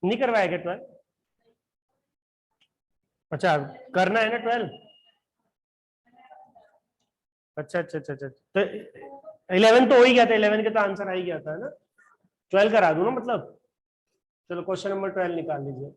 नहीं करवाया क्या 12? अच्छा करना है ना 12। अच्छा अच्छा अच्छा अच्छा, तो 11 तो हो ही गया था, 11 के तो आंसर आ ही गया था ना। 12 करा दूं ना मतलब। चलो क्वेश्चन नंबर 12 निकाल लीजिए।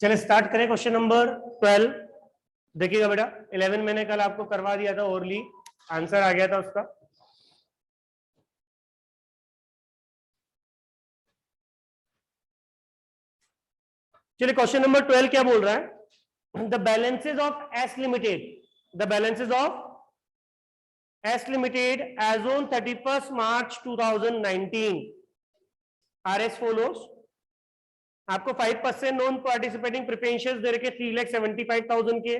चलिए स्टार्ट करें क्वेश्चन नंबर 12। देखिएगा बेटा, 11 मैंने कल आपको करवा दिया था ओरली, आंसर आ गया था उसका। चलिए क्वेश्चन नंबर 12 क्या बोल रहा है, the balances of S limited, the balances of S limited as on 31 March 2019 are as follows. आपको 5% नॉन पार्टिसिपेटिंग प्रिफरेंशियल्स दे रखे 3,75,000 के,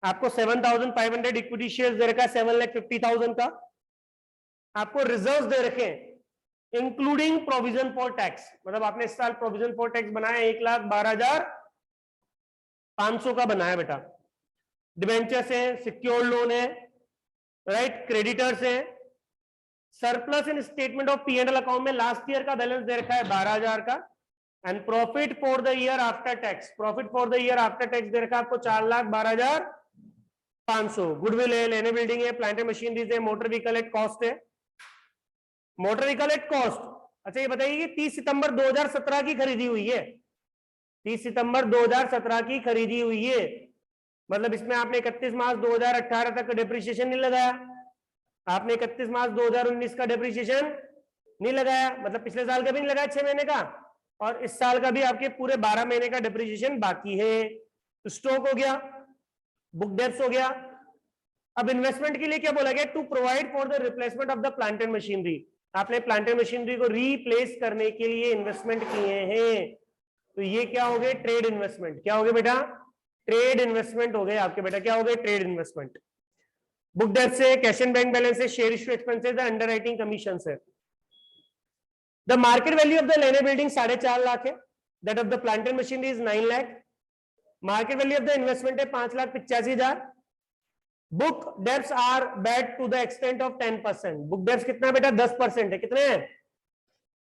आपको 7,500 इक्विटी शेयर्स दे रखा है 7,50,000 का, आपको रिजर्व्स दे रखे हैं इंक्लूडिंग प्रोविजन फॉर टैक्स, मतलब आपने इस साल प्रोविजन फॉर टैक्स बनाया 1,12,500 का बनाया बेटा। डिबेंचर्स है, सिक्योर्ड लोन है, राइट, क्रेडिटर्स है, surplus in statement of P&L account में लास्ट ईयर का बैलेंस दे रखा है 12,000 का, and profit for the year after tax, profit for the year after tax दे रखा है आपको 4,12,500। गुडविल है, लेने बिल्डिंग है, प्लांट एंड मशीनरीज है, मोटर व्हीकल एट कॉस्ट है, मोटर व्हीकल एट कॉस्ट। अच्छा ये बताइए कि 30 सितंबर 2017 की खरीदी हुई है, 30 सितंबर 2017 की खरीदी हुई है, मतलब इसमें आपने 31 मार्च 2018 तक डेप्रिसिएशन नहीं लगाया, आपने 31 मार्च 2019 का डेप्रिसिएशन नहीं लगाया, मतलब पिछले साल का भी नहीं लगाया 6 महीने का, और इस साल का भी आपके पूरे 12 महीने का डेप्रिसिएशन बाकी है। तो स्टॉक हो गया, बुक डेप्स हो गया। अब इन्वेस्टमेंट के लिए क्या बोला गया, to provide for the replacement of the plant and machinery, आपने प्लांट एंड मशीनरी को रिप्लेस करने के लिए इन्वेस्टमेंट किए हैं, तो ये क्या हो गए, ट्रेड इन्वेस्टमेंट। क्या हो गए बेटा, ट्रेड इन्वेस्टमेंट हो गए आपके बेटा, क्या हो गए, ट्रेड इन्वेस्टमेंट। बुक डेट से, कैश एंड बैंक बैलेंस से, शेयर इश्यू एक्सपेंसेस है, अंडर राइटिंग कमीशन है। The market value of the land building 4.5 lakh है, that of the plant and machinery is 9 lakh, market value of the investment है 5,85,000। Book debts are bad to the extent of 10%, book debts कितना बेटा, 10% है, कितने हैं।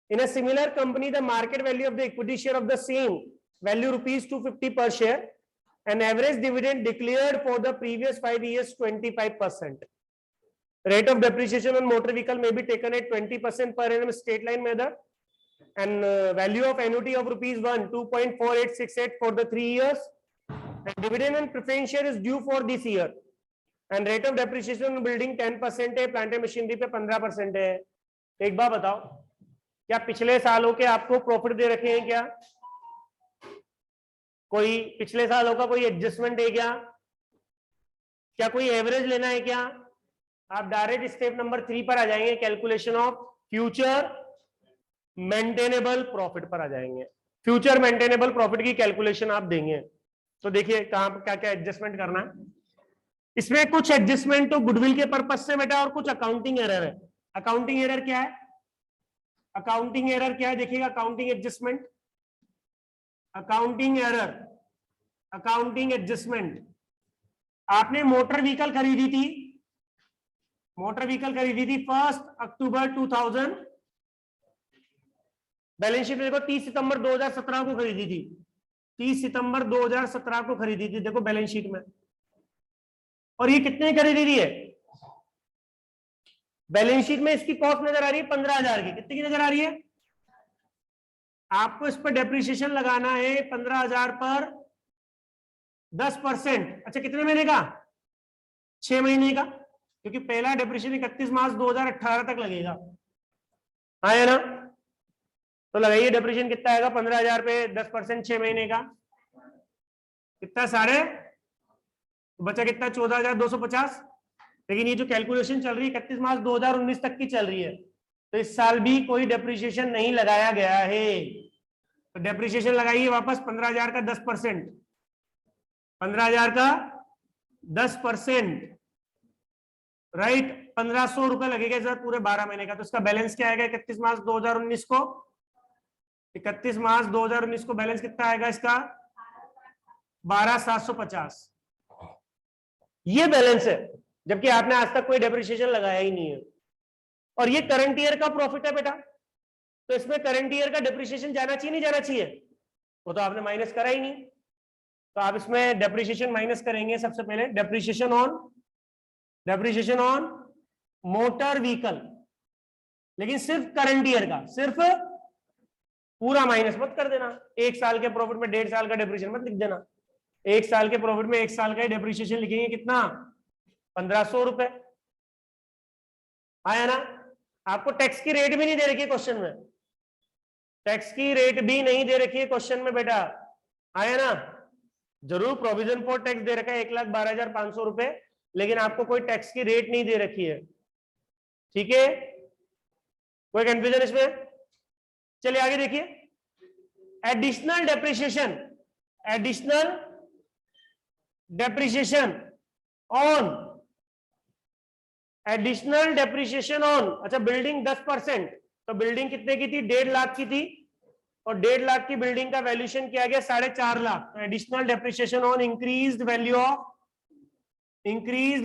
In a similar company the market value of the equity share of the same value ₹250 per share, and average dividend declared for the previous 5 years 25%. Rate of depreciation on motor vehicle may be taken at 20% per annum straight line method, and value of annuity of ₹1 2.4868 for the 3 years, and dividend and preference share is due for this year, and rate of depreciation on building 10% है, plant and machinery पे 15% है। एक बार बताओ, क्या पिछले सालों के आपको प्रॉफिट दे रखे हैं क्या, कोई पिछले सालों का कोई एडजस्टमेंट है क्या कोई एवरेज लेना है क्या? आप डायरेक्ट स्टेप नंबर 3 पर आ जाएंगे, calculation of future maintainable profit पर आ जाएंगे। फ्यूचर मेंटेनेबल प्रॉफिट की कैलकुलेशन आप देंगे तो देखिए कहां पर क्या क्या एडजस्टमेंट करना है। इसमें कुछ एडजस्टमेंट तो गुडविल के पर्पज से बेटा और कुछ अकाउंटिंग एरर है। अकाउंटिंग एरर क्या है? अकाउंटिंग एरर क्या है देखिएगा, accounting adjustment, accounting error, accounting adjustment. आपने मोटर व्हीकल खरीदी थी, मोटर व्हीकल खरीदी थी 1 अक्टूबर 2000, बैलेंस शीट में देखो 30 सितंबर 2017 को खरीदी थी, 30 सितंबर 2017 को खरीदी थी देखो बैलेंस शीट में। और ये कितने की खरीदी थी है? बैलेंस शीट में इसकी कॉस्ट नजर आ रही है 15,000 की। कितनी की नजर आ रही है? आपको इस पर डेप्रिसिएशन लगाना है 15,000 पर 10%। अच्छा कितने महीने का? 6 महीने का, क्योंकि पहला डेप्रिसिएशन 31 मार्च 2018 तक लगेगा, है ना? तो लगाइए डेप्रिसिएशन कितना आएगा 15,000 पे 10%, 6 महीने का कितना? साढ़े, बचा कितना? 14,250। लेकिन ये जो कैलकुलेशन चल रही है 31 मार्च 2019 तक की चल रही है, तो इस साल भी कोई डेप्रिसिएशन नहीं लगाया गया है। तो डेप्रिसिएशन लगाइए वापस 15,000 का 10%, 15,000 का 10%, राइट? 1,500 रुपए लगेगा सर पूरे 12 महीने का। तो इसका बैलेंस क्या आएगा 31 मार्च 2019 को? 31 मार्च 2019 को बैलेंस कितना आएगा इसका? 12,750। ये बैलेंस है, जबकि आपने आज तक कोई डेप्रिसिएशन लगाया ही नहीं है। और ये करंट ईयर का प्रॉफिट है बेटा, तो इसमें करंट ईयर का डेप्रिसिएशन जाना चाहिए नहीं जाना चाहिए? वो तो आपने माइनस करा ही नहीं, तो आप इसमें डेप्रिसिएशन माइनस करेंगे। सबसे पहले डेप्रिसिएशन ऑन मोटर व्हीकल, लेकिन सिर्फ करंट ईयर का, सिर्फ पूरा माइनस मत कर देना। 1 साल के प्रॉफिट में 1.5 साल का डेप्रिसिएशन मत लिख देना। 1 साल के प्रॉफिट में 1 साल का ही डेप्रिसिएशन लिखेंगे, कितना? 1,500 रुपए, आया ना? आपको टैक्स की रेट भी नहीं दे रखी है क्वेश्चन में, टैक्स की रेट भी नहीं दे रखी है क्वेश्चन में बेटा, आया ना? जरूर प्रोविजन फॉर टैक्स दे रखा है 1,12,500 रुपए, लेकिन आपको कोई टैक्स की रेट नहीं दे रखी है। ठीक है, कोई कंफ्यूजन इसमें? चलिए आगे देखिए, additional depreciation, additional depreciation on, additional depreciation on, अच्छा बिल्डिंग 10%, तो बिल्डिंग कितने की थी? 1.5 लाख की थी, और 1.5 लाख की बिल्डिंग का वैल्यूएशन किया गया 4.5 lakh. Additional depreciation on increased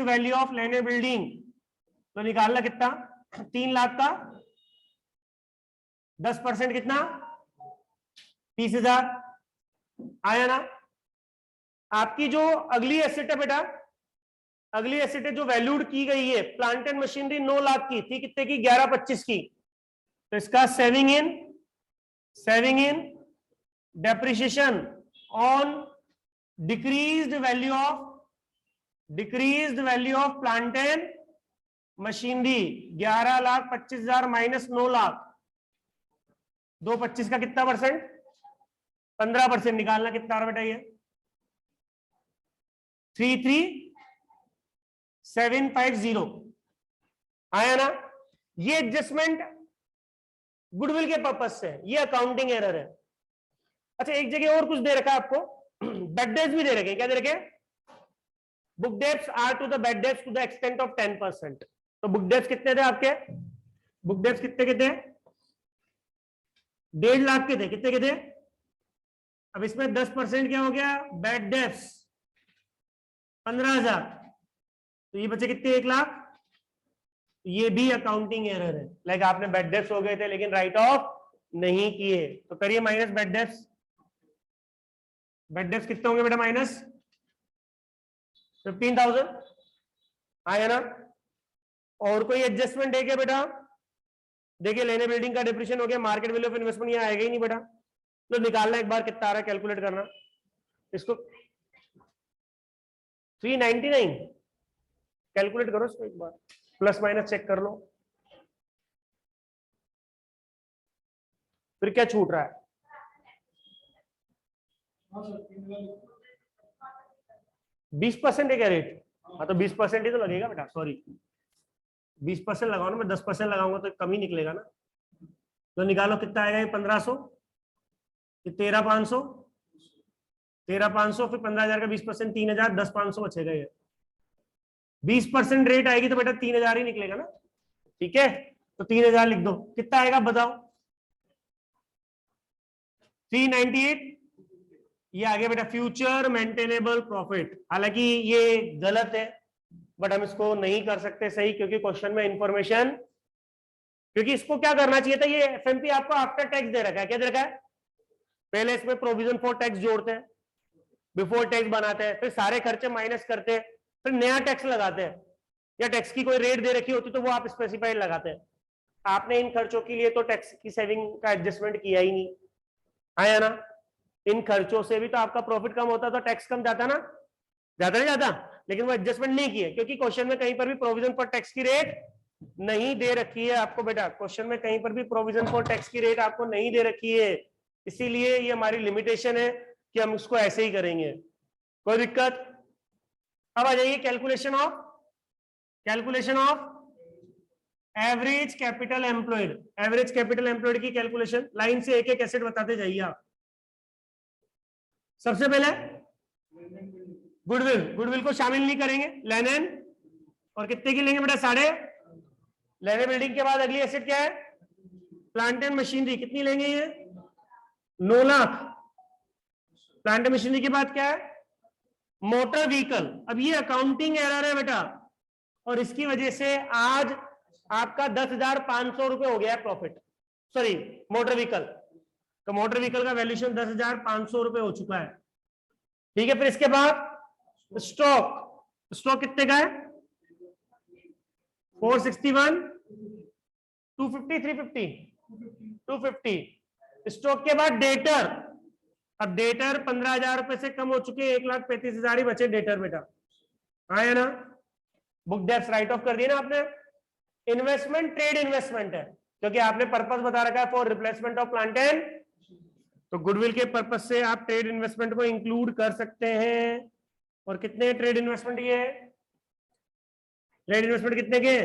value of land building, तो निकालना कितना? 3 लाख का 10% कितना? 30,000, आया ना? आपकी जो अगली एसेट है बेटा, अगली एसेट है जो वैल्यूड की गई है, प्लांट एंड मशीनरी 9 लाख की थी, कितने की? 11,25 की। तो इसका saving in depreciation on decreased value of plant and machinery 11,25,000 minus 9 lakh, 2,25 का कितना परसेंट? 15% निकालना कितना बेटा? ये 33,750, आया ना? ये एडजस्टमेंट गुडविल के पर्पज से, ये अकाउंटिंग एरर है। अच्छा एक जगह और कुछ दे रखा है आपको, बैड डेट्स भी दे रखे हैं। क्या दे रखे? Book debts are to the bad debts to the extent of 10%। तो बुक डेट्स कितने थे आपके? बुक डेट्स कितने के थे? 1.5 लाख के थे। कितने के थे? अब इसमें 10% क्या हो गया? बैड डेट्स 15,000, तो ये बचे कितने? 1 लाख। ये भी अकाउंटिंग एरर है, लाइक आपने बैड डेट्स हो गए थे लेकिन राइट ऑफ नहीं किए, तो करिए minus bad debts. Bad debts कितने होंगे बेटा? माइनस 15,000, आया ना? और कोई एडजस्टमेंट है क्या बेटा? देखिए लेने बिल्डिंग का डिप्रेशन हो गया, मार्केट वैल्यू ऑफ इन्वेस्टमेंट यहाँ आएगा ही नहीं बेटा, तो निकालना एक बार कितना आ रहा है, कैलकुलेट करना इसको। 399 कैलकुलेट करो इसको एक बार, प्लस माइनस चेक कर लो, फिर क्या छूट रहा है? 20% है क्या रेट? हाँ तो 20% ही तो लगेगा बेटा, सॉरी 20% लगाओ ना, मैं 10% लगाऊंगा तो कम ही निकलेगा ना। तो निकालो कितना आएगा, ये 1500, ये 13500, 13500 फिर 15,000 का 20%, 3000, 10,500 बचेगा ये। 20% रेट आएगी तो बेटा 3000 ही निकलेगा ना, ठीक है। तो 3000 लिख दो, कितना आएगा बताओ? 398। ये आ गया बेटा फ्यूचर मेंटेनेबल प्रॉफिट। हालांकि ये गलत है, बट हम इसको नहीं कर सकते सही, क्योंकि क्वेश्चन में इंफॉर्मेशन, क्योंकि इसको क्या करना चाहिए था, ये एफएमपी आपको आफ्टर टैक्स दे रखा है, क्या दे रखा है? पहले इसमें प्रोविजन फॉर टैक्स जोड़ते हैं, बिफोर टैक्स बनाते हैं, फिर सारे खर्चे माइनस करते हैं, फिर नया टैक्स लगाते हैं, या टैक्स की कोई रेट दे रखी होती तो वो आप स्पेसिफाइड लगाते हैं। आपने इन खर्चों के लिए तो टैक्स की सेविंग का एडजस्टमेंट किया ही नहीं, आया ना। इन खर्चों से भी तो आपका प्रॉफिट कम होता तो टैक्स कम जाता ना, ज्यादा नहीं जाता, लेकिन वो एडजस्टमेंट नहीं किए, क्योंकि क्वेश्चन में कहीं पर भी प्रोविजन फॉर टैक्स की रेट नहीं दे रखी है आपको बेटा। क्वेश्चन में कहीं पर भी प्रोविजन फॉर टैक्स की रेट आपको नहीं दे रखी है, इसीलिए ये हमारी लिमिटेशन है कि हम इसको ऐसे ही करेंगे। कोई दिक्कत? अब आ जाइए calculation of average capital employed. Average capital employed की कैलकुलेशन लाइन से एक एक एसेट बताते जाइए आप। सबसे पहले गुडविल, गुडविल को शामिल नहीं करेंगे, लेनेन, और कितने की लेंगे बेटा? 5.5। लेने बिल्डिंग के बाद अगली एसेट क्या है? प्लांट एंड मशीनरी, कितनी लेंगे ये? 9 लाख। प्लांट एंड मशीनरी के बाद क्या है? Motor vehicle. अब ये अकाउंटिंग एरर है बेटा, और इसकी वजह से आज आपका 10,500 रुपए हो गया है प्रॉफिट, सॉरी मोटर व्हीकल। तो मोटर व्हीकल का वैल्यूएशन 10,500 रुपए हो चुका है, ठीक है। फिर इसके बाद स्टॉक, स्टॉक कितने का है? 461, 250, 350, 250। स्टॉक के बाद डेटर। अब डेटर 15,000 रुपए से कम हो चुके, 1,35,000 ही बचे डेटर बेटा, आया ना। बुक डेप्स राइट ऑफ कर दिया ना आपने। इन्वेस्टमेंट ट्रेड इन्वेस्टमेंट है, क्योंकि आपने पर्पस बता रखा है for replacement of plant and, तो गुडविल के पर्पस से आप ट्रेड इन्वेस्टमेंट को इंक्लूड कर सकते हैं। और कितने ट्रेड इन्वेस्टमेंट ये? ट्रेड इन्वेस्टमेंट कितने के?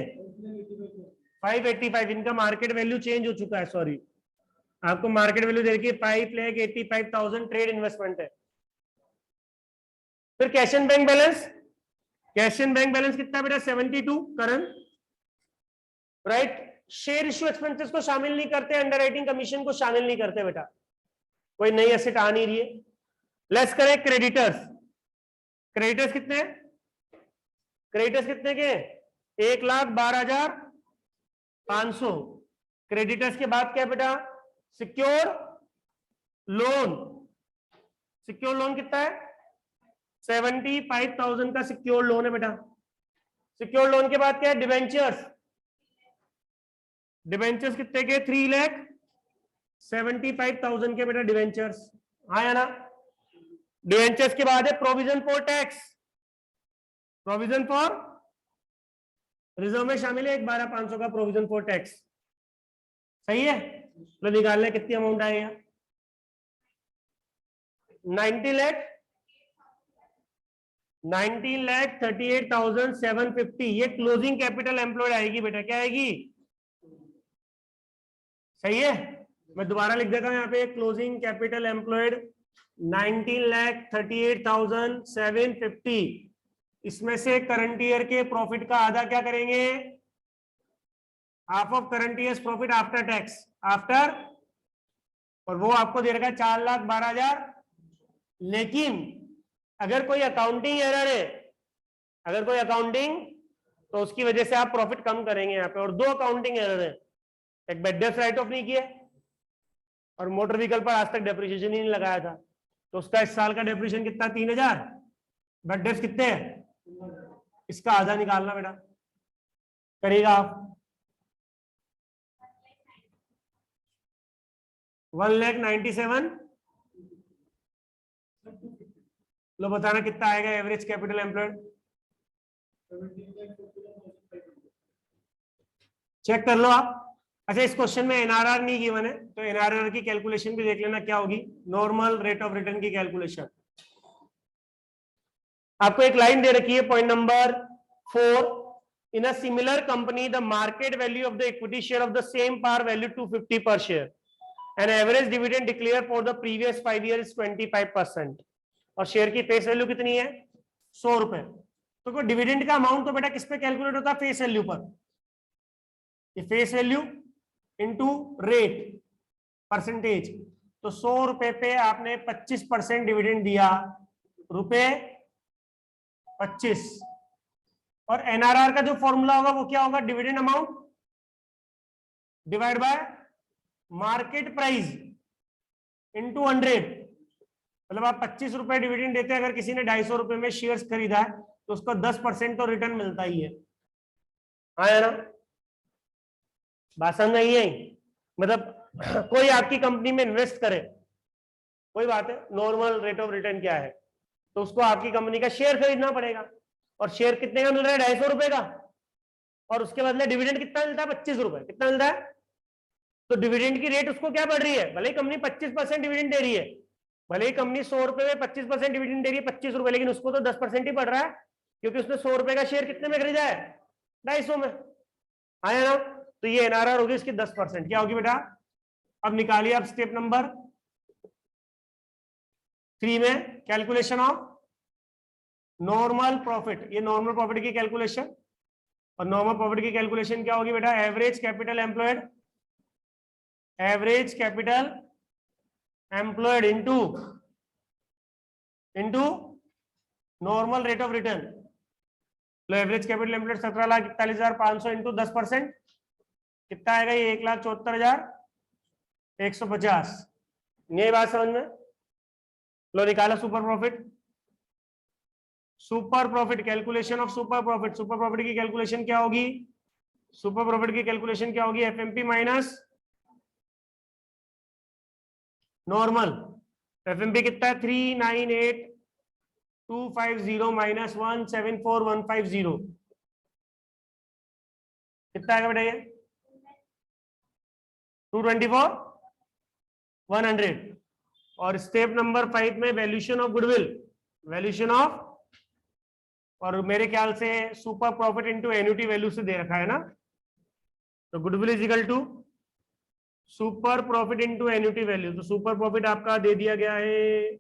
585। इनका मार्केट वैल्यू चेंज हो चुका है, सॉरी आपको मार्केट वैल्यू दे रखी है 5,85,000 ट्रेड इन्वेस्टमेंट है। फिर cash and bank balance, cash and bank balance कितना बेटा? 72 current, right. Share issue expenses को शामिल नहीं करते, अंडर राइटिंग कमीशन को शामिल नहीं करते बेटा, कोई नई एसेट आ नहीं रही है। लेस करें क्रेडिटर्स, क्रेडिटर्स कितने? क्रेडिटर्स कितने के? 1,12,500। क्रेडिटर्स के बाद क्या बेटा? Secure loan. सिक्योर लोन कितना है? 75,000 का सिक्योर लोन है बेटा। सिक्योर लोन के बाद क्या है? डिवेंचर्स। डिवेंचर्स कितने के? 3,75,000 के बेटा डिवेंचर्स, आया ना। डिवेंचर्स के बाद है provision for tax. Provision for reserve में शामिल है 12,500 का प्रोविजन फॉर टैक्स, सही है। तो निकालना कितनी अमाउंट आएगा? 19,38,750। ये क्लोजिंग कैपिटल एम्प्लॉयड आएगी बेटा, क्या आएगी? सही है, मैं दोबारा लिख देता हूं यहाँ पे, क्लोजिंग कैपिटल एम्प्लॉयड 19,38,750। इसमें से करंट ईयर के प्रॉफिट का आधा क्या करेंगे? Half of current year profit after tax, after, और वो आपको दे रखा है 4,12,000। लेकिन अगर कोई अकाउंटिंग एरर है, अगर कोई अकाउंटिंग, तो उसकी वजह से आप प्रॉफिट कम करेंगे यहाँ पे। और 2 अकाउंटिंग एरर है, एक बेड डेप्थ राइट ऑफ नहीं किया, और मोटर व्हीकल पर आज तक डेप्रिसिएशन ही नहीं लगाया था, तो उसका इस साल का डेप्रिसिएशन कितना? 3,000। बेड डेप्थ कितने हैं? इसका आधा निकालना बेटा, करेगा आप 1,97,000। लो बताना कितना आएगा एवरेज कैपिटल एम्प्लॉयड? चेक कर लो आप, अच्छा, इस क्वेश्चन में एनआरआर नहीं गिवन है, तो एनआरआर की कैलकुलेशन भी देख लेना क्या होगी, नॉर्मल रेट ऑफ रिटर्न की कैलकुलेशन। आपको एक लाइन दे रखी है point number 4, in a similar company the market value of the equity share of the same par value 250 per share and average dividend declare for the previous 5 year is 25%, और share की face value कितनी है, 100 रुपए। तो dividend का amount तो बेटा किस पे कैलकुलेट होता है, फेस वैल्यू पर। ये face value into rate percentage, तो 100 रुपए पे आपने 25% डिविडेंड दिया, रुपए 25, और एनआरआर का जो फॉर्मूला होगा वो क्या होगा, dividend amount divide by market price into 100। मतलब आप 25 रुपए डिविडेंड देते हैं, अगर किसी ने 250 रुपए में शेयर्स खरीदा है तो उसको 10% तो रिटर्न मिलता ही है। हाँ ना, बात समझ नहीं है? मतलब कोई आपकी कंपनी में इन्वेस्ट करे, कोई बात है, नॉर्मल रेट ऑफ रिटर्न क्या है, तो उसको आपकी कंपनी का शेयर खरीदना पड़ेगा, और शेयर कितने का मिल रहा है, 250 रुपए का, और उसके बदले डिविडेंड कितना मिलता है, 25 रुपए। कितना मिलता है? तो डिविडेंड की रेट उसको क्या बढ़ रही है, भले ही कंपनी 25% डिविडेंड दे रही है, भले ही कंपनी 100 रुपए में 25% डिविडेंड दे रही है, 25 रुपए, लेकिन उसको तो 10% ही बढ़ रहा है, क्योंकि उसने 100 रुपए का शेयर कितने में खरीदा है, 250 में। आया ना? तो ये एनआरआर होगी इसकी 10%। क्या होगी बेटा? अब निकालिए आप स्टेप नंबर 3 में कैलकुलेशन ऑफ नॉर्मल प्रॉफिट। ये नॉर्मल प्रॉफिट की कैलकुलेशन, और नॉर्मल प्रॉफिट की कैलकुलेशन क्या होगी बेटा, average capital employed, average capital employed into normal rate of return. Low, average capital employed 17,41,500 into 10%, कितना आएगा ये, 1,74,150। ये बात समझ में? लो निकाला super profit. Super profit, calculation of super profit, super profit की कैलकुलेशन क्या होगी, सुपर प्रॉफिट की कैलकुलेशन क्या होगी, एफएमपी माइनस नॉर्मल। एफएमपी कितना है, 398,250 माइनस 174,150, कितना आएगा बेटा ये, 224,100। और स्टेप नंबर 5 में valuation of goodwill, valuation of, और मेरे ख्याल से super profit into annuity value से दे रखा है ना, तो goodwill is equal to super profit into annuity value. तो सुपर प्रॉफिट आपका दे दिया गया है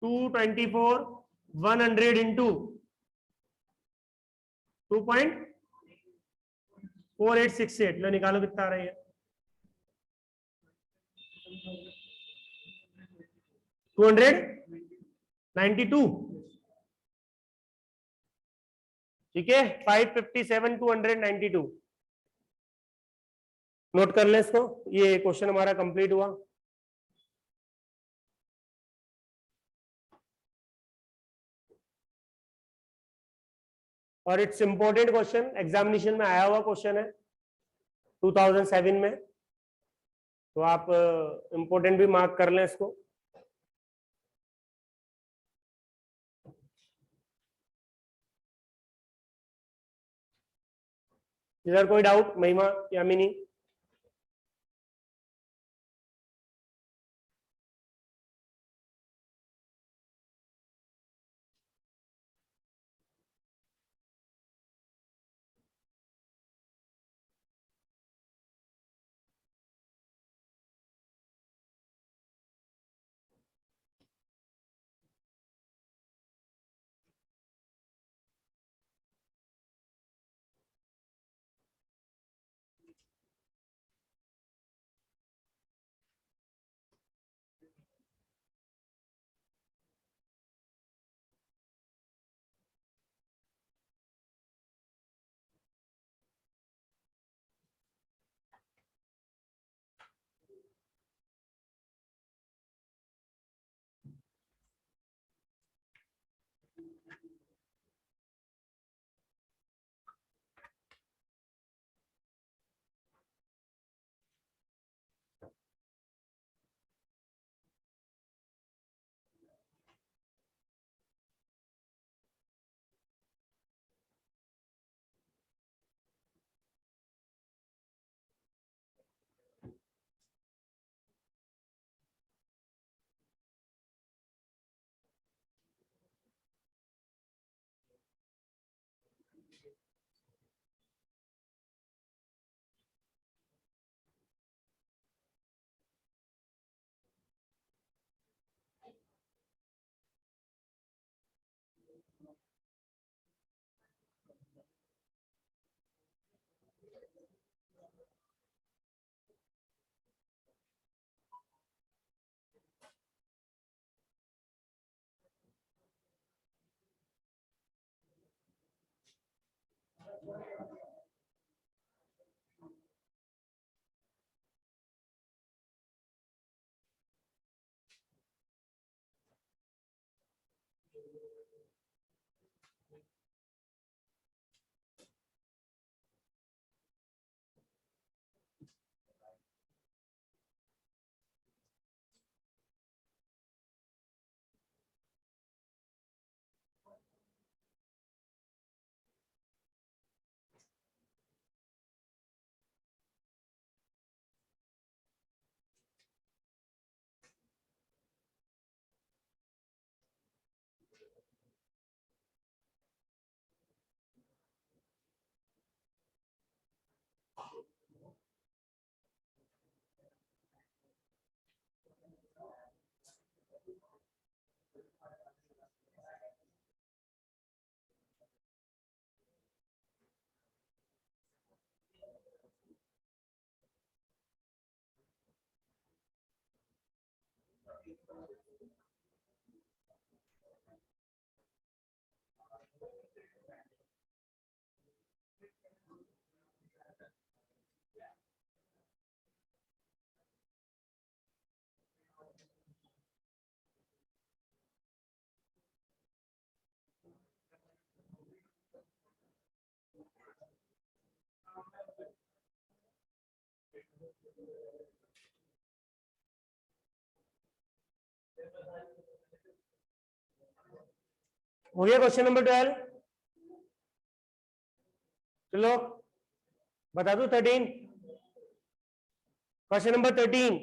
224,100 इंटू 2.4868। लो निकालो कितना आ रहा है, 292। ठीक है, 557,292। नोट कर ले इसको, ये क्वेश्चन हमारा कंप्लीट हुआ। और इट्स इंपॉर्टेंट क्वेश्चन, एग्जामिनेशन में आया हुआ क्वेश्चन है 2007 में, तो आप इंपॉर्टेंट भी मार्क कर लें इसको। इधर कोई डाउट, महिमा यामिनी? हो गया क्वेश्चन नंबर 12। चलो बता दो 13। Question number 13।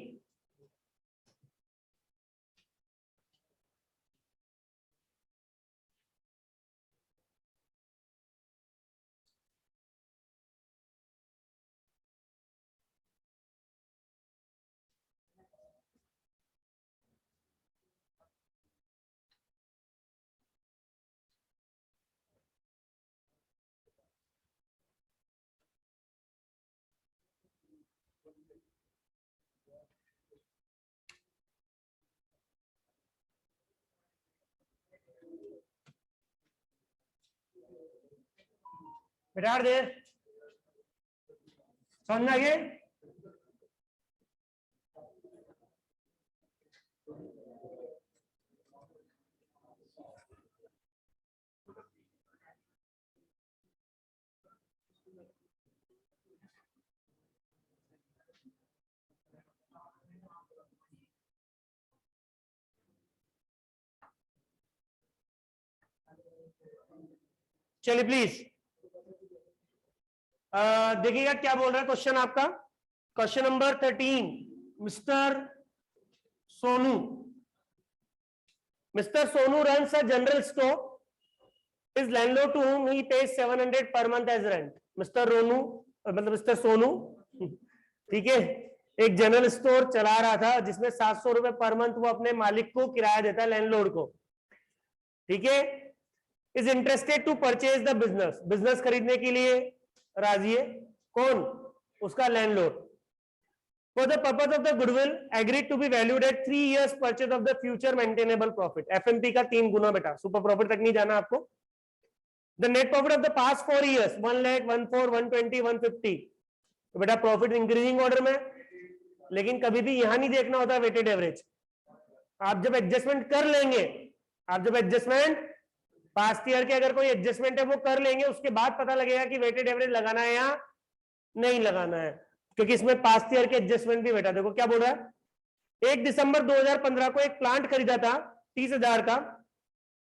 बिठा दे, समझ में आ गया? चलिए प्लीज देखिएगा क्या बोल रहा है क्वेश्चन आपका। Question number 13। Mister Sonu runs a general store. His landlord to whom he pays 700 per month as rent. Mister Ronu मतलब मिस्टर सोनू, ठीक है, एक जनरल स्टोर चला रहा था जिसमें 700 रुपए पर मंथ वो अपने मालिक को किराया देता है, लैंडलॉर्ड को, ठीक है। Is interested to purchase the business, business खरीदने के लिए राजी है। कौन? उसका landlord. For the purpose of the goodwill agreed to be valued at 3 years purchase of the future maintainable profit. FMP का 3 गुना बेटा, सुपर प्रॉफिट तक नहीं जाना आपको। The net profit of the past 4 years 1 lakh 1 4 120 150। तो बेटा प्रॉफिट इंक्रीजिंग ऑर्डर में, लेकिन कभी भी यहां नहीं देखना होता वेटेड एवरेज। आप जब एडजस्टमेंट कर लेंगे, आप जब एडजस्टमेंट पास्ट ईयर के अगर कोई एडजस्टमेंट है वो कर लेंगे, उसके बाद पता लगेगा कि वेटेड एवरेज लगाना है या नहीं लगाना है, क्योंकि इसमें पास्ट ईयर के एडजस्टमेंट भी बेटा देखो क्या बोल रहा है। 1 दिसंबर 2015 को एक प्लांट खरीदा था 30,000 का,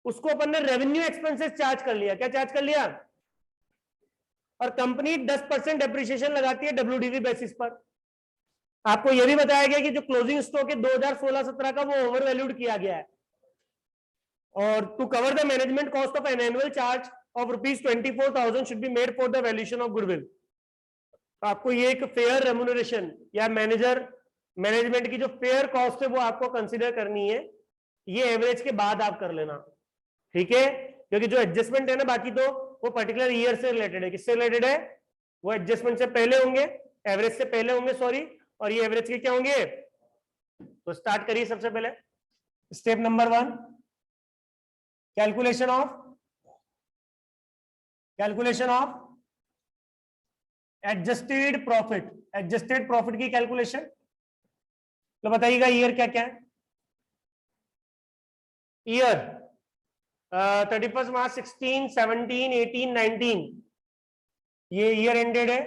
उसको अपन ने रेवेन्यू एक्सपेंसेस चार्ज कर लिया। क्या चार्ज कर लिया? और कंपनी 10% डेप्रिसिएशन लगाती है डब्ल्यूडीवी बेसिस पर। आपको यह भी बताया गया कि जो क्लोजिंग स्टॉक है 2016-17 का वो ओवर वैल्यूड किया गया है। और to cover the management cost of an annual charge of ₹24,000 should be made for the valuation of goodwill. आपको ये एक फेयर रेम्यूनरेशन या मैनेजमेंट की जो फेयर कॉस्ट है वो आपको कंसीडर करनी है। ये एवरेज के बाद आप कर लेना, ठीक है, क्योंकि जो एडजस्टमेंट है ना बाकी तो वो पर्टिकुलर ईयर से रिलेटेड है। किससे रिलेटेड है? वो एडजस्टमेंट से पहले होंगे, एवरेज से पहले होंगे, सॉरी, और ये एवरेज के क्या होंगे। तो स्टार्ट करिए सबसे पहले step number 1, calculation of adjusted profit. Adjusted profit की कैलकुलेशन तो बताइएगा ईयर क्या क्या है। ईयर 31 मार्च 16 17 18 19, ये ईयर एंडेड है।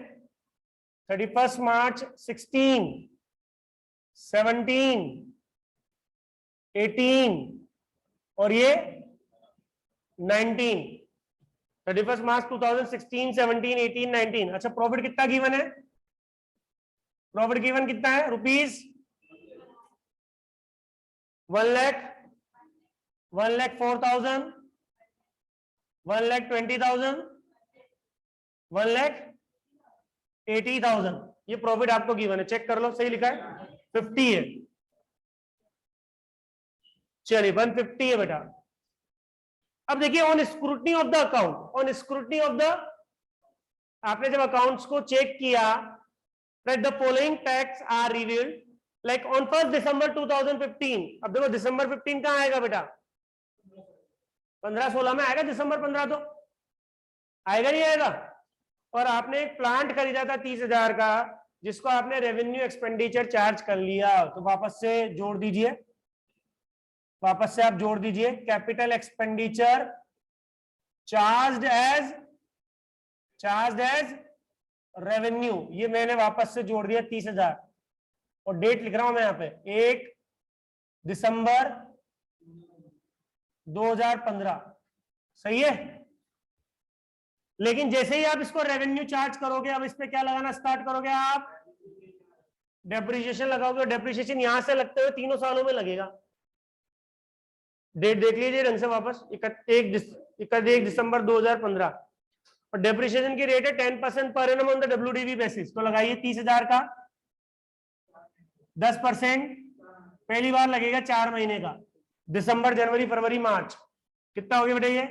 31 मार्च 16 17 18 और ये 19। 31 मार्च 2016 17 18 19। अच्छा प्रॉफिट कितना गिवन है? प्रॉफिट गिवन कितना है? ₹1,04,000 1,20,000 1,80,000। ये प्रॉफिट आपको गिवन है, चेक कर लो सही लिखा है, 50 है। चलिए 150 है बेटा। अब देखिए on scrutiny of the account, on scrutiny of the, आपने जब अकाउंट्स को चेक किया, that the following facts are revealed, like on 1 December 2015। अब देखो दिसंबर 15 कहाँ आएगा बेटा, 15-16 में आएगा, दिसंबर 15 तो आएगा नहीं आएगा। और आपने एक प्लांट खरीदा था 30,000 का, जिसको आपने रेवेन्यू एक्सपेंडिचर चार्ज कर लिया, तो वापस से जोड़ दीजिए, वापस से आप जोड़ दीजिए, capital expenditure charged as revenue, ये मैंने वापस से जोड़ दिया 30,000, और डेट लिख रहा हूं मैं यहाँ पे 1 दिसंबर 2015, सही है। लेकिन जैसे ही आप इसको रेवेन्यू चार्ज करोगे, अब इस पे क्या लगाना स्टार्ट करोगे, आप डेप्रिसिएशन लगाओगे। डेप्रिसिएशन यहां से लगते हुए 3 सालों में लगेगा। डेट देख लीजिए ढंग से वापस, 31 दिसंबर 2015, और डेप्रिसिएशन की रेट है 10% per annum on the WDV basis. तो लगाइए 30,000 का 10% पहली बार लगेगा 4 महीने का, दिसंबर जनवरी फरवरी मार्च, कितना हो गया बेटा ये।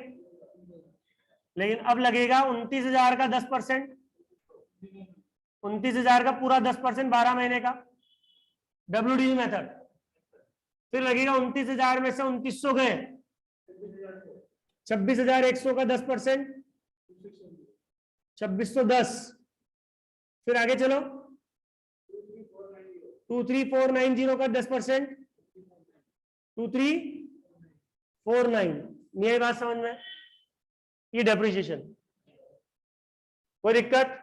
लेकिन अब लगेगा 29,000 का 10%, 29,000 का पूरा 10% 12 महीने का, डब्ल्यूडीवी मेथड। फिर लगेगा 29,000 में से 2900 गए, 26,100 का 10%, 2610। फिर आगे चलो, 23,490 का 10%, 23,490। ये बात समझ में, ये डेप्रिसिएशन, कोई दिक्कत।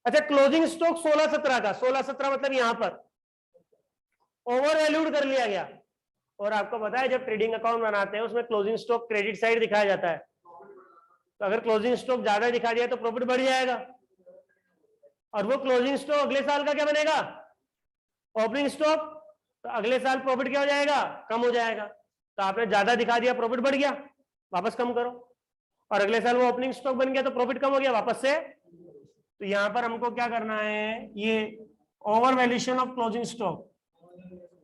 अच्छा, क्लोजिंग स्टॉक 16-17 का, 16-17 मतलब यहां पर ओवर वैल्यूड कर लिया गया। और आपको पता है जब ट्रेडिंग अकाउंट बनाते हैं उसमें क्लोजिंग स्टॉक क्रेडिट साइड दिखाया जाता है, तो अगर क्लोजिंग स्टॉक ज्यादा दिखा दिया तो प्रॉफिट बढ़ जाएगा, और वो क्लोजिंग स्टॉक अगले साल का क्या बनेगा, ओपनिंग स्टॉक, तो अगले साल प्रॉफिट क्या हो जाएगा, कम हो जाएगा। तो आपने ज्यादा दिखा दिया, प्रॉफिट बढ़ गया, वापस कम करो, और अगले साल वो ओपनिंग स्टॉक बन गया तो प्रॉफिट कम हो गया, वापस से। तो यहां पर हमको क्या करना है, ये over valuation of closing stock,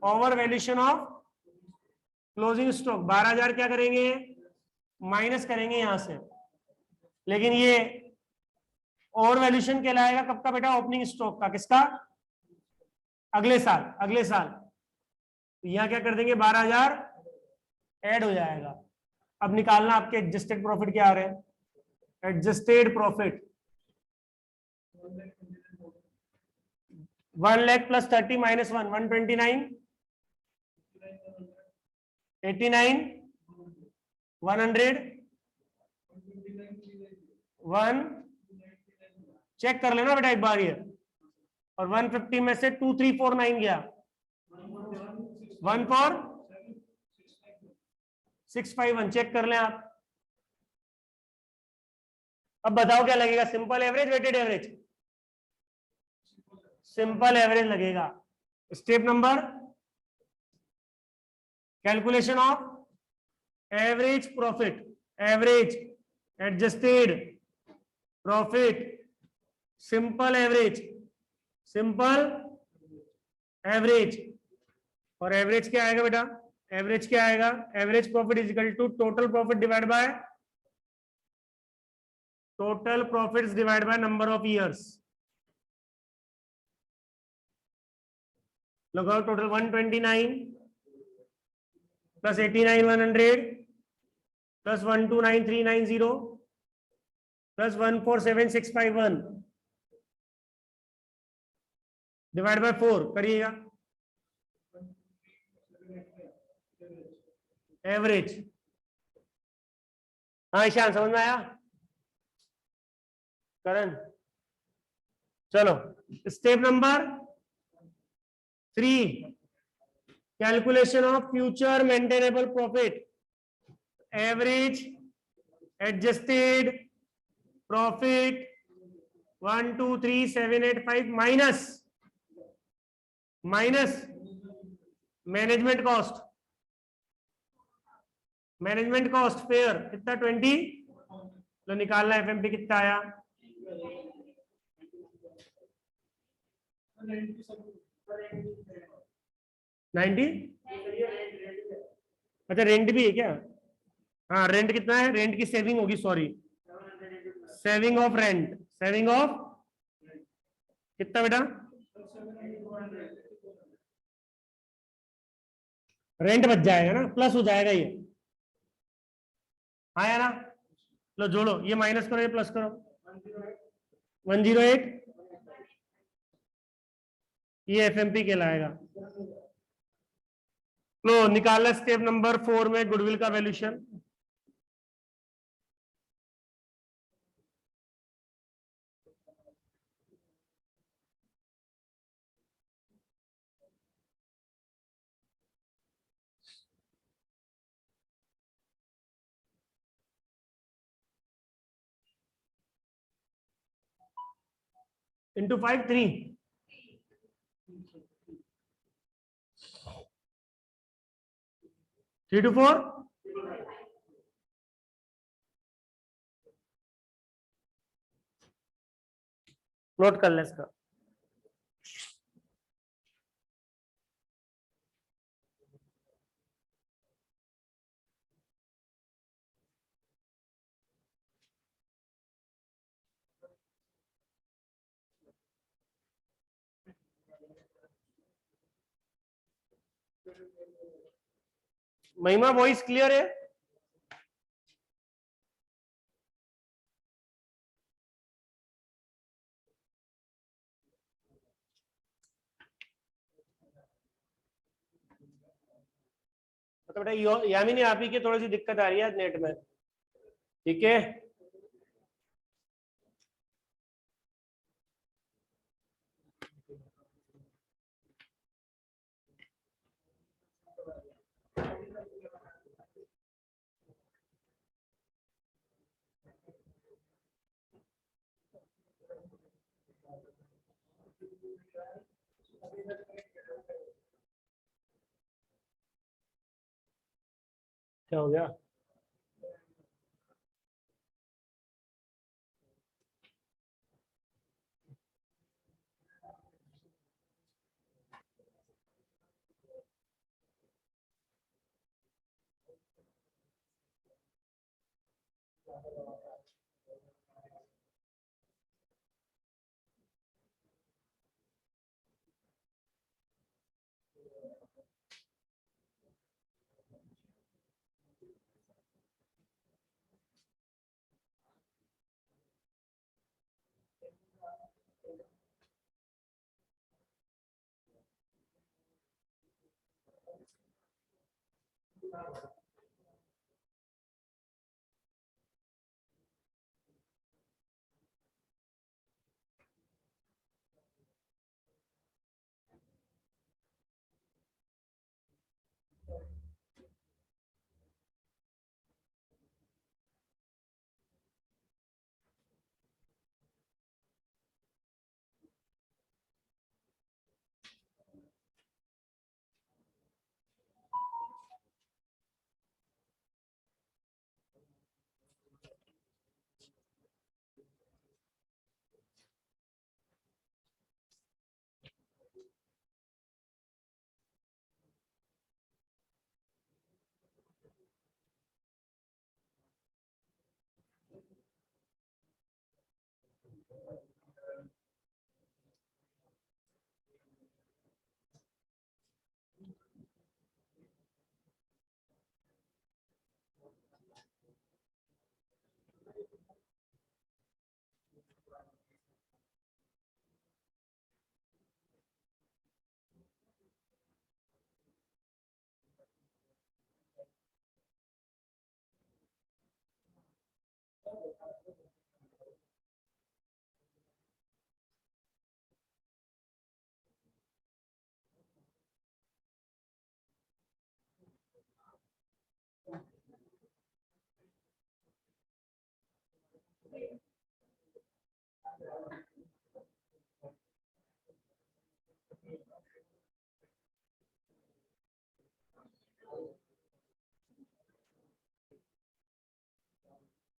over valuation of closing stock 12,000 क्या करेंगे, माइनस करेंगे यहां से। लेकिन ये ओवर वैल्यूएशन कहलाएगा कब का बेटा, ओपनिंग स्टॉक का, किसका, अगले साल, अगले साल। तो यहां क्या कर देंगे, 12,000 ऐड हो जाएगा। अब निकालना आपके एडजस्टेड प्रॉफिट क्या आ रहे हैं, adjusted profit 1 lakh plus 30 minus 1, 129, 89, 100, 1, check कर लेना बेटा एक बार ये, और 150 में से 2349 गया, 14651, चेक कर लें आप। अब बताओ क्या लगेगा, simple average weighted average, simple average लगेगा। Step number, calculation of average profit, average adjusted profit, simple average, simple average. और एवरेज क्या आएगा बेटा, एवरेज क्या आएगा, average profit is equal to total profit divide by total profits divide by number of years. लगाओ total 129 plus 89 100 plus 129,390 plus 147,651 divide by 4 करिएगा, average. हाँ ईशान समझ में आया, करण चलो। Step number 3, calculation of future maintainable profit, average adjusted profit 1 2 3 7 8 5 minus management cost, management cost fair कितना 20, तो निकालना एफएमपी कितना आया, 90। अच्छा रेंट भी है क्या, हाँ रेंट कितना है, रेंट की सेविंग होगी, sorry saving of rent, saving of कितना बेटा, रेंट बच जाएगा ना, प्लस हो जाएगा ये, आया ना। लो जोड़ो, ये माइनस करो, ये प्लस करो, 108, ये एफएमपी कहलाएगा। लो निकालना स्टेप नंबर 4 में गुडविल का वैल्यूशन। इंटू 5 3, 3 to 4, नोट कर ले इसका। महिमा वॉइस क्लियर है? तो बेटा यामिनी आप ही की थोड़ी सी दिक्कत आ रही है नेट में, ठीक है। क्या हो गया?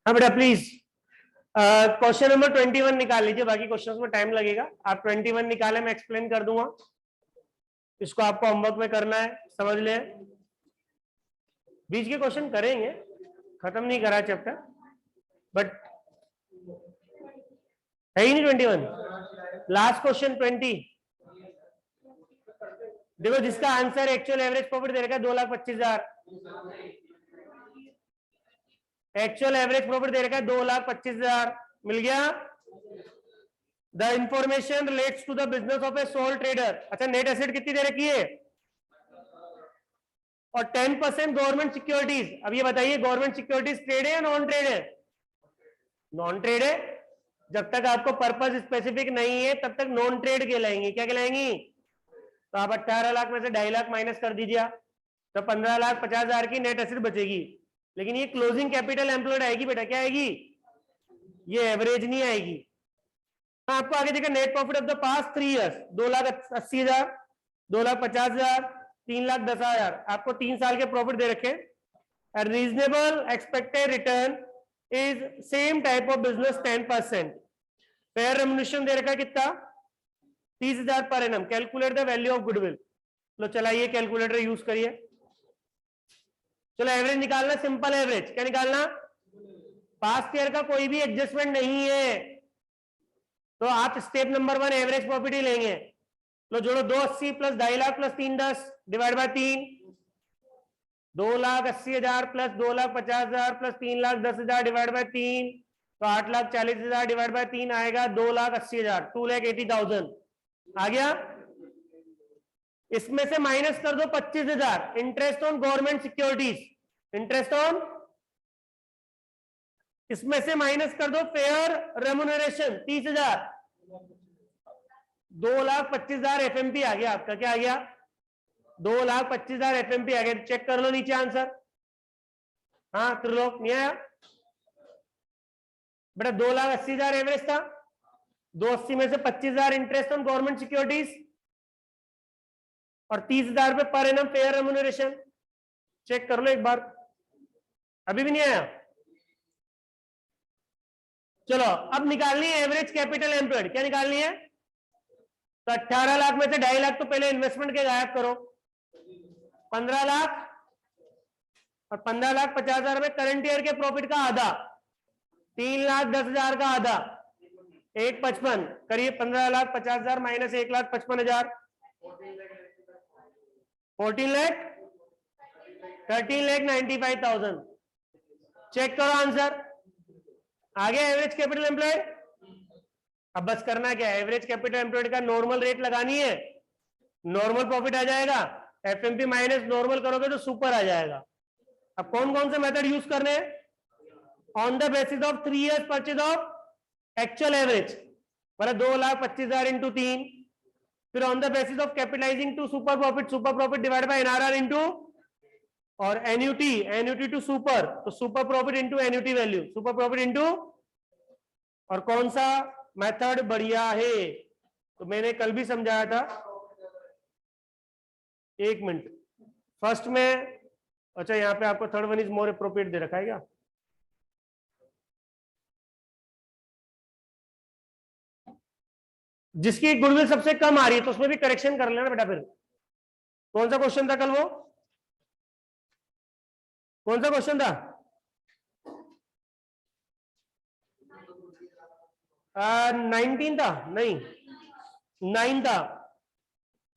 हाँ बेटा प्लीज क्वेश्चन नंबर 21 निकाल लीजिए, बाकी क्वेश्चंस में टाइम लगेगा। आप 21 निकाले, मैं एक्सप्लेन कर दूंगा। इसको आपको होमवर्क में करना है, समझ ले। बीच के क्वेश्चन करेंगे, खत्म नहीं करा चैप्टर, बट है ही नहीं 21। लास्ट क्वेश्चन 20, देखो जिसका आंसर एक्चुअल एवरेज प्रॉफिट दे रखा है 2,25,000, एक्चुअल एवरेज प्रॉफिट दे रखा है 2,25,000, मिल गया। The information relates to the business of a sole trader. अच्छा नेट एसेट कितनी दे रखी है, और 10% गवर्नमेंट सिक्योरिटीज। अब ये बताइए गवर्नमेंट सिक्योरिटीज ट्रेड है या नॉन ट्रेड है? नॉन ट्रेड है। जब तक आपको पर्पस स्पेसिफिक नहीं है तब तक नॉन ट्रेड कहलाएंगी। क्या कहलाएंगी? तो आप 18 लाख में से 2.5 लाख माइनस कर दीजिए तो 15,50,000 की नेट एसेट बचेगी। लेकिन ये क्लोजिंग कैपिटल एम्प्लॉयड आएगी बेटा, क्या आएगी? ये एवरेज नहीं आएगी। आपको आगे देखा net profit of the past 3 years 2,80,000, 2,50,000, 3,10,000। आपको 3 साल के प्रॉफिट दे रखे। Reasonable expected return is same type of business 10%। Fair remuneration दे रखा कितना? 30,000 per annum. Calculate the value of goodwill. लो चलाइए कैलकुलेटर यूज करिए। चलो एवरेज निकालना, सिंपल एवरेज। क्या निकालना? पास्ट ईयर का कोई भी एडजस्टमेंट नहीं है तो आप स्टेप नंबर 1 एवरेज प्रॉफिट ही लेंगे। लो जोड़ो 280 plus 2.5 lakh plus 310 divide by 3, 2,80,000 plus 2,50,000 plus 3,10,000 divide by 3, तो 8,40,000 डिवाइड बाय 3 आएगा 2,80,000, 2,80,000 आ गया। इसमें से माइनस कर दो 25,000 interest on government securities, interest on. इसमें से माइनस कर दो फेयर रेम्युनरेशन 30,000, 2,25,000 एफएमपी आ गया आपका। क्या आ गया? 2,25,000 एफएमपी आ गया। चेक कर लो नीचे आंसर। हाँ त्रिलोक नहीं आया बेटा? 2,80,000 एवरेज था, 280 में से 25,000 इंटरेस्ट ऑन गवर्नमेंट सिक्योरिटीज और 30,000 रुपए per annum fair remuneration. Check कर लो एक बार। अभी भी नहीं आया? चलो अब निकालनी है एवरेज कैपिटल एम्प्लॉयड। क्या निकालनी है? तो 18 लाख में से 2.5 लाख तो पहले इन्वेस्टमेंट के गायब करो, 15 लाख और 15,50,000 में करंट ईयर के प्रॉफिट का आधा, 3,10,000 का आधा, 1,55 करिए। 15,50,000 माइनस 1,55,000, 13,95,000। चेक करो आंसर आ गया एवरेज कैपिटल एम्प्लॉयड। अब बस करना क्या है, एवरेज कैपिटल एम्प्लॉयड का नॉर्मल रेट लगानी है, नॉर्मल प्रॉफिट आ जाएगा। एफएमपी माइनस नॉर्मल करोगे तो सुपर आ जाएगा। अब कौन कौन से मेथड यूज करने हैं? On the basis of 3 years purchase of actual average, मतलब 2,25,000 इंटू 3। फिर on the basis of capitalising to super profit divide by NRR into, और एन्यूटी टू सुपर, तो super profit into annuity value, super profit into. और कौन सा method बढ़िया है? तो मैंने कल भी समझाया था। 1 मिनट। फर्स्ट में, अच्छा यहाँ पे आपको third one is more appropriate दे रखा है क्या? जिसकी गुडविल सबसे कम आ रही है तो उसमें भी करेक्शन कर लेना बेटा। फिर कौन सा क्वेश्चन था कल? वो कौन सा क्वेश्चन था? 19 था? नहीं 9 था।